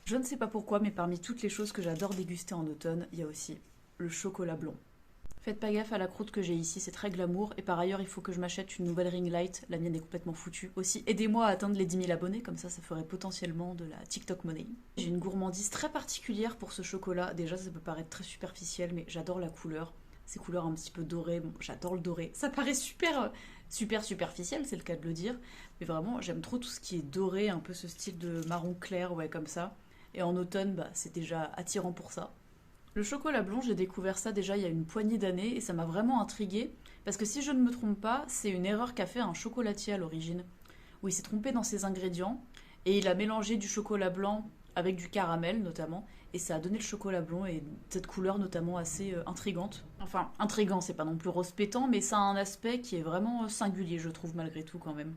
Je ne sais pas pourquoi, mais parmi toutes les choses que j'adore déguster en automne, il y a aussi le chocolat blond. Faites pas gaffe à la croûte que j'ai ici, c'est très glamour. Et par ailleurs, il faut que je m'achète une nouvelle ring light. La mienne est complètement foutue. Aussi, aidez-moi à atteindre les 10 000 abonnés, comme ça ferait potentiellement de la TikTok money. J'ai une gourmandise très particulière pour ce chocolat. Déjà, ça peut paraître très superficiel, mais j'adore la couleur. Ces couleurs un petit peu dorées, bon, j'adore le doré. Ça paraît super superficiel, c'est le cas de le dire. Mais vraiment, j'aime trop tout ce qui est doré, un peu ce style de marron clair, ouais, comme ça. Et en automne, bah, c'est déjà attirant pour ça. Le chocolat blanc, j'ai découvert ça déjà il y a une poignée d'années et ça m'a vraiment intriguée parce que si je ne me trompe pas, c'est une erreur qu'a fait un chocolatier à l'origine, où il s'est trompé dans ses ingrédients et il a mélangé du chocolat blanc avec du caramel notamment et ça a donné le chocolat blanc et cette couleur notamment assez intrigante. Enfin, intrigant, c'est pas non plus rose pétant, mais ça a un aspect qui est vraiment singulier, je trouve malgré tout quand même.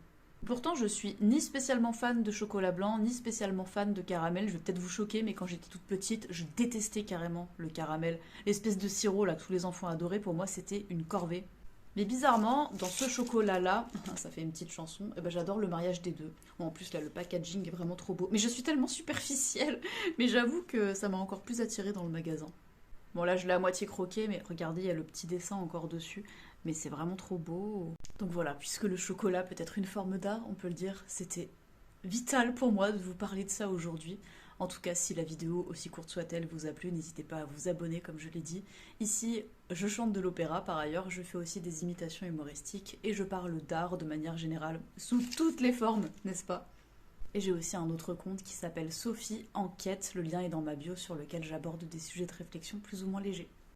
Pourtant, je suis ni spécialement fan de chocolat blanc, ni spécialement fan de caramel. Je vais peut-être vous choquer, mais quand j'étais toute petite, je détestais carrément le caramel. L'espèce de sirop là que tous les enfants adoraient, pour moi, c'était une corvée. Mais bizarrement, dans ce chocolat-là, ça fait une petite chanson, eh ben, j'adore le mariage des deux. Bon, en plus, là, le packaging est vraiment trop beau. Mais je suis tellement superficielle. Mais j'avoue que ça m'a encore plus attirée dans le magasin. Bon, là, je l'ai à moitié croqué, mais regardez, il y a le petit dessin encore dessus. Mais c'est vraiment trop beau. Donc voilà, puisque le chocolat peut être une forme d'art, on peut le dire, c'était vital pour moi de vous parler de ça aujourd'hui. En tout cas, si la vidéo, aussi courte soit-elle, vous a plu, n'hésitez pas à vous abonner, comme je l'ai dit. Ici, je chante de l'opéra, par ailleurs, je fais aussi des imitations humoristiques et je parle d'art de manière générale, sous toutes les formes, n'est-ce pas? Et j'ai aussi un autre compte qui s'appelle Sophie Enquête, le lien est dans ma bio sur lequel j'aborde des sujets de réflexion plus ou moins légers.